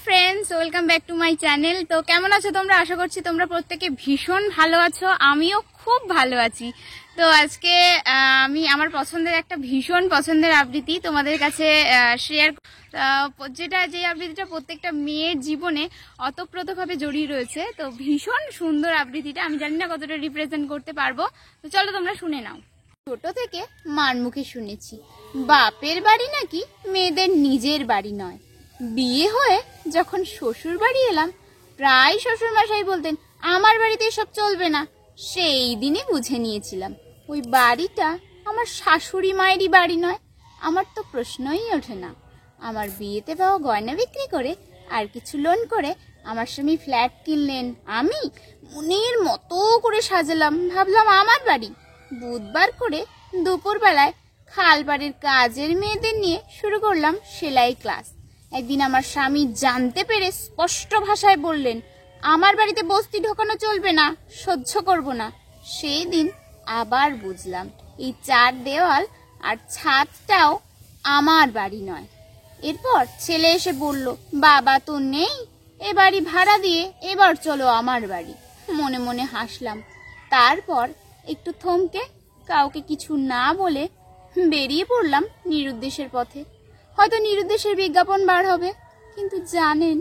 Friends welcome back to my channel. तो केमन आछो तोमरा? आशा करछि तोमरा प्रत्येके भीषण भालो आछो, आमिও खूब भालो आछि। तो आजके आमी आमार पछंदेर एकटा भीषण पछंदेर आबृत्ति तोमादेर काछे शेयर, যেটা যে আবৃত্তিটা প্রত্যেকটা মেয়ের জীবনে অতপ্রতভাবে জড়িয়ে রয়েছে। তো ভীষণ সুন্দর আবৃত্তিটা, আমি জানি না কতটা রিপ্রেজেন্ট করতে পারবো। তো চলো তোমরা শুনে নাও। ছোট থেকে মার মুখে শুনেছি বাপের বাড়ি নাকি মেয়েদের নিজের বাড়ি নয়। বিয়ে হয়ে যখন শ্বশুর বাড়ি এলাম, প্রায় শ্বশুর মশাই বলতেন আমার বাড়িতে এসব চলবে না। সেই দিনই বুঝে নিয়েছিলাম ওই বাড়িটা আমার শাশুড়ি মায়েরই বাড়ি নয়। আমার তো প্রশ্নই ওঠে না। আমার বিয়েতে পাওয়া গয়না বিক্রি করে আর কিছু লোন করে আমার স্বামী ফ্ল্যাট কিনলেন, আমি মনের মতো করে সাজালাম, ভাবলাম আমার বাড়ি। বুধবার করে দুপুরবেলায় খালবাড়ির কাজের মেয়েদের নিয়ে শুরু করলাম সেলাই ক্লাস। একদিন আমার স্বামী জানতে পেরে স্পষ্ট ভাষায় বললেন আমার বাড়িতে বস্তি ঢোকানো চলবে না, সহ্য করব না। সেই দিন আবার বুঝলাম এই চার দেওয়াল আর ছাদটাও আমার বাড়ি নয়। এরপর ছেলে এসে বলল বাবা তো নেই, এ বাড়ি ভাড়া দিয়ে এবার চলো আমার বাড়ি। মনে মনে হাসলাম। তারপর একটু থমকে কাউকে কিছু না বলে বেরিয়ে পড়লাম নিরুদ্দেশের পথে। হয়তো নিরুদ্দেশের বিজ্ঞাপন বার হবে, কিন্তু জানেন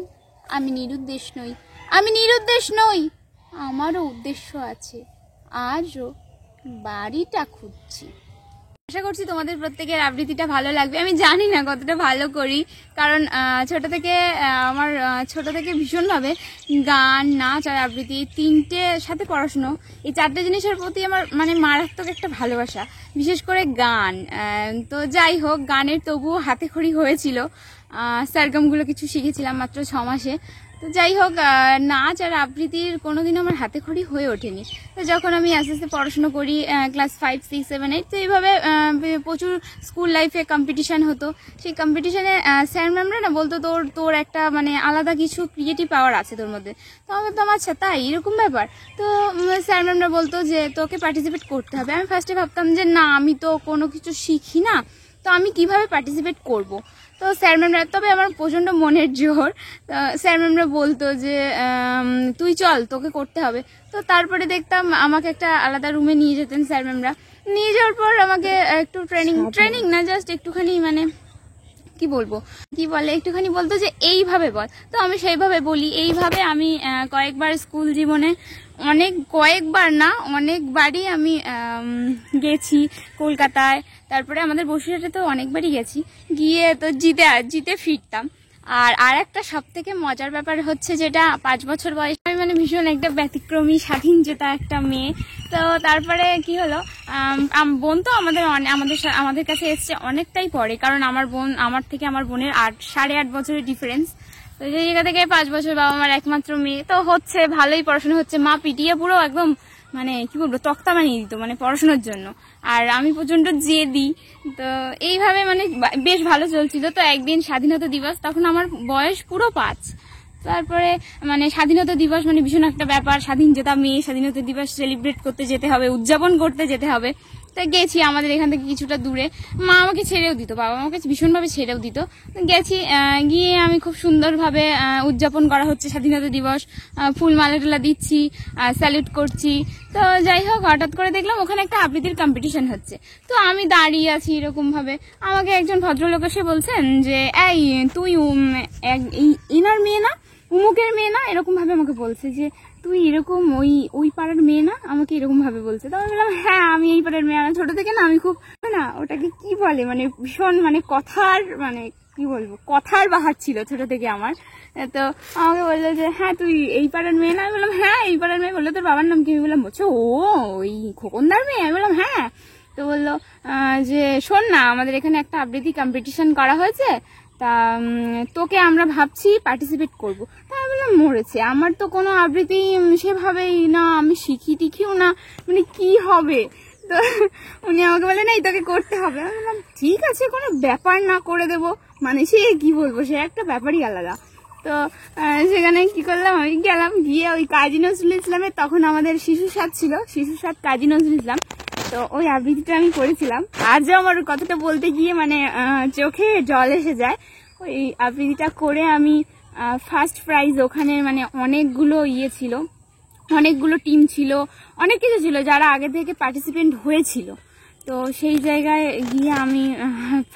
আমি নিরুদ্দেশ নই, আমি নিরুদ্দেশ নই। আমারও উদ্দেশ্য আছে, আজও বাড়িটা খুঁজছি। আশা করছি তোমাদের প্রত্যেকের আবৃত্তিটা ভালো লাগবে। আমি জানি না কতটা ভালো করি, কারণ ছোট থেকে ভীষণভাবে গান, নাচ আর আবৃত্তি, তিনটে সাথে পড়াশুনো, এই চারটে জিনিসের প্রতি আমার মানে মারাত্মক একটা ভালোবাসা, বিশেষ করে গান। তো যাই হোক, গানের তবুও হাতে খড়ি হয়েছিল। সারগমগুলো কিছু শিখেছিলাম মাত্র 6 মাসে। তো যাই হোক, নাচ আর আবৃত্তির কোনোদিনও আমার হাতে খড়ি হয়ে ওঠেনি। তো যখন আমি আস্তে আস্তে পড়াশুনো করি, ক্লাস 5, 6, 7, 8, তো এইভাবে প্রচুর স্কুল লাইফে কম্পিটিশান হতো। সেই কম্পিটিশানে স্যার ম্যামরা না বলতো তোর একটা মানে আলাদা কিছু ক্রিয়েটিভ পাওয়ার আছে তোর মধ্যে। তো আমি বলতাম আচ্ছা তাই, এরকম ব্যাপার? তো স্যার ম্যামরা বলতো যে তোকে পার্টিসিপেট করতে হবে। আমি ফার্স্টে ভাবতাম যে না, আমি তো কোনো কিছু শিখি না, তো আমি কিভাবে পার্টিসিপেট করব। তো স্যার ম্যামরা, তবে আমার প্রচণ্ড মনের জোর, স্যার ম্যামরা বলতো যে তুই চল, তোকে করতে হবে। তো তারপরে দেখতাম আমাকে একটা আলাদা রুমে নিয়ে যেতেন স্যার ম্যামরা। নিয়ে যাওয়ার পর আমাকে একটু ট্রেনিং না, জাস্ট একটুখানি মানে একটুখানি বলতো যে এইভাবে বল। তো আমি সেইভাবে বলি। এইভাবে আমি কয়েকবার স্কুল জীবনে, কয়েকবার না অনেকবারই আমি গেছি কলকাতায়। তারপরে আমাদের বসিরহাটে তো অনেকবারই গেছি, গিয়ে তো জিতে ফিরতাম। আর একটা সব থেকে মজার ব্যাপার হচ্ছে, যেটা 5 বছর বয়স, আমি মানে ভীষণ একটা ব্যতিক্রমী স্বাধীন চেতা একটা মেয়ে। তো তারপরে কি হলো, বোন তো আমাদের কাছে এসছে অনেকটাই পরে, কারণ আমার থেকে আমার বোনের 8.5 বছরের ডিফারেন্স। তো সেই জায়গা থেকে 5 বছর, বাবা আমার একমাত্র মেয়ে। তো হচ্ছে ভালোই পড়াশোনা হচ্ছে, মা পিটিয়ে পুরো একদম মানে কি বলবো তক্তা বানিয়ে দিত মানে পড়াশোনার জন্য। আর আমি প্রচন্ড জেদি। তো এইভাবে মানে বেশ ভালো চলছিল। তো একদিন স্বাধীনতা দিবস, তখন আমার বয়স পুরো 5। তারপরে মানে স্বাধীনতা দিবস মানে ভীষণ একটা ব্যাপার, স্বাধীন চেতা মেয়ে, স্বাধীনতা দিবস সেলিব্রেট করতে যেতে হবে, উদযাপন করতে যেতে হবে। তো গেছি আমাদের এখান থেকে কিছুটা দূরে। মা আমাকে ছেড়েও দিত, বাবা আমাকে ভীষণভাবে ছেড়েও দিত। গেছি, গিয়ে আমি খুব সুন্দরভাবে উদযাপন করা হচ্ছে স্বাধীনতা দিবস, ফুল মালা টালা দিচ্ছি, স্যালুট করছি। তো যাই হোক, হঠাৎ করে দেখলাম ওখানে একটা আবৃত্তির কম্পিটিশন হচ্ছে। তো আমি দাঁড়িয়ে আছি এরকম ভাবে, আমাকে একজন ভদ্রলোক এসে বলছেন যে এই তুই এনার মেয়ে না, উমুকের মেয়ে না, এরকম ভাবে আমাকে বলছে যে তুই এরকম ওই পাড়ার মেয়ে না, আমাকে এরকম ভাবে বলছে। তো আমি বললাম হ্যাঁ আমি এই পাড়ার মেয়ে। ছোট থেকে না আমি খুব ওটাকে কি বলে মানে ভীষণ মানে কথার বাহার ছিল ছোট থেকে আমার। তো আমাকে বললো যে হ্যাঁ তুই এই পাড়ার মেয়ে না? আমি বললাম হ্যাঁ এই পাড়ার মেয়ে। বললো তোর বাবার নাম কি? আমি বললাম বলছো ওই খোকনদার মেয়ে? আমি বললাম হ্যাঁ। তো বললো যে শোন না, আমাদের এখানে একটা আবৃত্তি কম্পিটিশন করা হয়েছে, তা তোকে আমরা ভাবছি পার্টিসিপেট করবো। তা আমি বললাম মরেছে, আমার তো কোনো আবৃত্তি সেভাবেই না, আমি টিখিও না, মানে কি হবে। তো উনি আমাকে বললেন এই তোকে করতে হবে। আমি বললাম ঠিক আছে, কোনো ব্যাপার না, করে দেবো। মানে সে কি বলবো, সে একটা ব্যাপারই আলাদা। তো সেখানে কি করলাম, আমি গেলাম, গিয়ে ওই কাজী নজরুল ইসলামের, তখন আমাদের শিশু সাথ ছিল, শিশু সাথ কাজী নজরুল ইসলাম। তো ওই আবৃত্তিটা আমি করেছিলাম। আজও আমার কথাটা বলতে গিয়ে মানে চোখে জল এসে যায়। ওই আবৃত্তিটা করে আমি ফার্স্ট প্রাইজ ওখানে মানে অনেকগুলো ইয়ে ছিল, অনেকগুলো টিম ছিল, অনেক কিছু ছিল যারা আগে থেকে পার্টিসিপেন্ট হয়েছিল। তো সেই জায়গায় গিয়ে আমি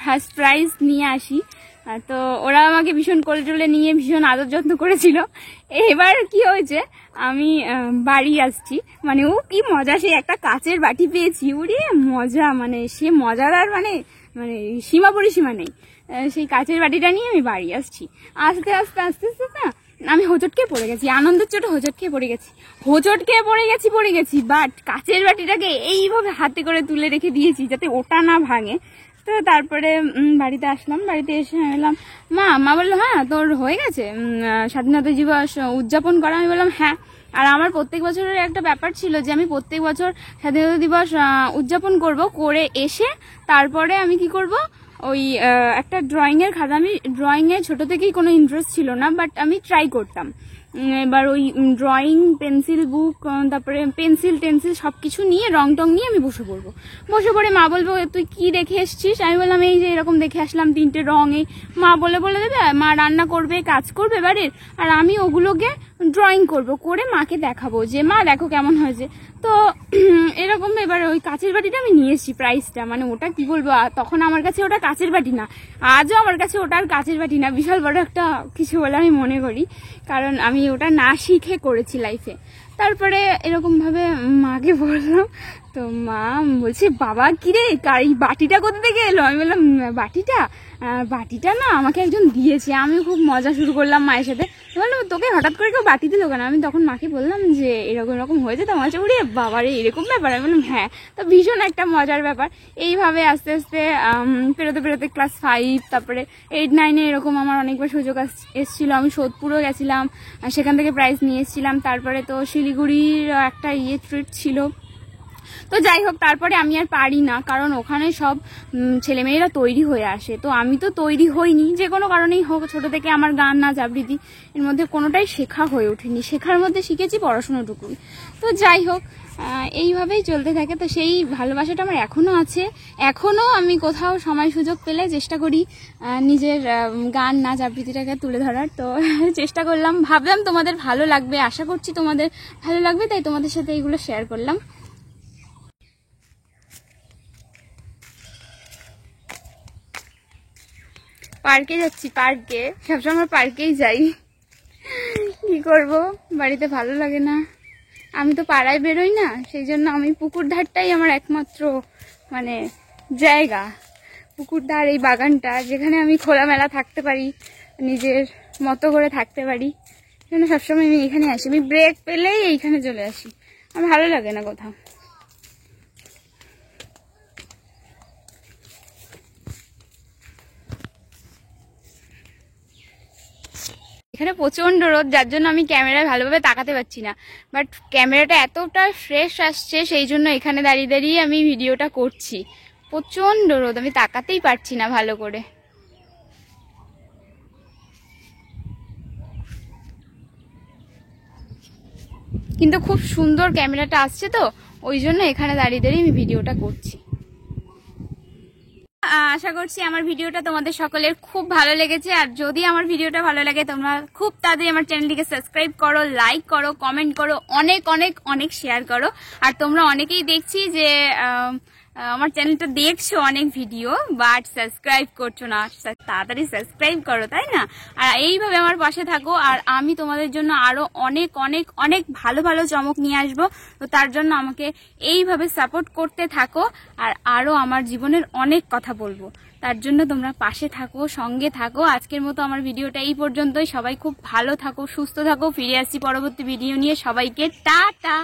ফার্স্ট প্রাইজ নিয়ে আসি। তো ওরা আমাকে ভীষণ কোলে টোলে নিয়ে ভীষণ আদর যত্ন করেছিল। এবার কি হয়েছে, আমি বাড়ি আসছি, মানে ও কি মজা, সে একটা কাচের বাটি পেয়েছি, ওরে মজা, মানে সে মজার আর মানে মানে সীমা পরিসীমা নেই। সেই কাচের বাটিটা নিয়ে আমি বাড়ি আসছি, আস্তে আস্তে আস্তে আস্তে না আমি হোঁচটকে পড়ে গেছি, আনন্দের চোটে হোঁচটকে পড়ে গেছি। বাট কাচের বাটিটাকে এইভাবে হাতে করে তুলে রেখে দিয়েছি যাতে ওটা না ভাঙে। তো তারপরে বাড়িতে আসলাম, বাড়িতে এসে এলাম, মা বললো হ্যাঁ তোর হয়ে গেছে স্বাধীনতা দিবস উদযাপন করা। আমি বললাম হ্যাঁ। আর আমার প্রত্যেক বছরের একটা ব্যাপার ছিল যে আমি প্রত্যেক বছর স্বাধীনতা দিবস উদযাপন করে এসে তারপরে আমি কি করব, ওই একটা ড্রয়িংয়ের খাতা, আমি ড্রয়িংয়ে ছোট থেকেই কোনো ইন্টারেস্ট ছিল না, বাট আমি ট্রাই করতাম। এবার ওই ড্রয়িং পেন্সিল বুক, তারপরে পেন্সিল টেন্সিল সব কিছু নিয়ে রং টং নিয়ে আমি বসে পড়ে মা বলবো তুই কি দেখে এসছিস, আমি বললাম এই যে এরকম দেখে আসলাম 3টে রং। এই মা বলে দেবে, মা রান্না করবে, কাজ করবে বাড়ির, আর আমি ওগুলোকে ড্রয়িং করে মাকে দেখাবো যে মা দেখো কেমন হয়েছে। তো এরকম এবার ওই কাচের বাটিটা আমি নিয়ে এসেছি প্রাইজটা, মানে ওটা কি বলবো, তখন আমার কাছে ওটা কাচের বাটি না, আজও আমার কাছে ওটা আর কাচের বাটি না, বিশাল বড় একটা কিছু বলে আমি মনে করি, কারণ আমি ওটা না শিখে করেছি লাইফে। তারপরে এরকমভাবে মাকে বললাম, তো মা বলছে বাবা কিরে এই বাটিটা কোথা থেকে এলো। আমি বললাম বাটিটা না আমাকে একজন দিয়েছে। আমি খুব মজা শুরু করলাম মায়ের সাথে, বললাম তোকে হঠাৎ করে কেউ বাটি দিল কেন। আমি তখন মাকে বললাম যে এরকম হয়েছে, তো আমার উড়ে বাবারে এরকম ব্যাপার। আমি বললাম হ্যাঁ। তো ভীষণ একটা মজার ব্যাপার। এইভাবে আস্তে আস্তে পেরোতে ক্লাস 5, তারপরে 8, 9-এ এরকম আমার অনেকবার সুযোগ এসেছিলো, আমি সোদপুরও গেছিলাম, সেখান থেকে প্রাইজ নিয়ে এসেছিলাম। তারপরে তো শিলিগুড়ির একটা ট্রিট ছিল। তো যাই হোক, তারপরে আমি আর পারি না, কারণ ওখানে সব ছেলেমেয়েরা তৈরি হয়ে আসে, তো আমি তো তৈরি হইনি, যে কোনো কারণেই হোক। ছোট থেকে আমার গান নাচ আবৃত্তি এর মধ্যে কোনোটাই শেখা হয়ে ওঠেনি, শেখার মধ্যে শিখেছি পড়াশোনাটুকুই। তো যাই হোক, এইভাবেই চলতে থাকে। তো সেই ভালোবাসাটা আমার এখনও আছে, এখনও আমি কোথাও সময় সুযোগ পেলে চেষ্টা করি নিজের গান নাচ আবৃত্তিটাকে তুলে ধরার। তো চেষ্টা করলাম, ভাবলাম তোমাদের ভালো লাগবে, আশা করছি তোমাদের ভালো লাগবে, তাই তোমাদের সাথে এইগুলো শেয়ার করলাম। পার্কে যাচ্ছি, পার্কে সবসময় পার্কেই যাই, কি করব, বাড়িতে ভালো লাগে না, আমি তো পাড়ায় বেরোই না, সেই জন্য আমি পুকুর ধারটাই আমার একমাত্র মানে জায়গা, পুকুর ধার, এই বাগানটা, যেখানে আমি খোলামেলা থাকতে পারি, নিজের মতো করে থাকতে পারি, সেজন্য সবসময় আমি এখানে আসি। আমি ব্রেক পেলেই এইখানে চলে আসি, আমার ভালো লাগে না কোথাও। এখানে প্রচন্ড রোদ, যার জন্য আমি ক্যামেরায় ভালোভাবে তাকাতে পারছি না, বাট ক্যামেরাটা এতটা ফ্রেশ আসছে, সেই জন্য এখানে দাঁড়িয়ে দাঁড়িয়ে আমি ভিডিওটা করছি। প্রচন্ড রোদ, আমি তাকাতেই পারছি না ভালো করে। কিন্তু খুব সুন্দর ক্যামেরাটা আসছে, তো ওই জন্য এখানে দাঁড়িয়ে দাঁড়িয়ে আমি ভিডিওটা করছি। আশা করছি আমার ভিডিওটা তোমাদের সকলের খুব ভালো লেগেছে, আর যদি আমার ভিডিওটা ভালো লাগে তোমরা খুব তাড়াতাড়ি আমার চ্যানেলটিকে সাবস্ক্রাইব করো, লাইক করো, কমেন্ট করো, অনেক অনেক অনেক শেয়ার করো। আর তোমরা অনেকেই দেখছি যে আমার চ্যানেলটা দেখছো অনেক ভিডিও, বাট সাবস্ক্রাইব করছো না, তাড়াতাড়ি সাবস্ক্রাইব করো, তাই না? আর এইভাবে আমার পাশে থাকো, আর আমি তোমাদের জন্য আরো অনেক অনেক অনেক ভালো ভালো চমক নিয়ে আসবো। তো তার জন্য আমাকে এইভাবে সাপোর্ট করতে থাকো, আর আরো আমার জীবনের অনেক কথা বলবো, তার জন্য তোমরা পাশে থাকো, সঙ্গে থাকো। আজকের মতো আমার ভিডিওটা এই পর্যন্তই। সবাই খুব ভালো থাকো, সুস্থ থাকো, ফিরে আসছি পরবর্তী ভিডিও নিয়ে। সবাইকে টাটা।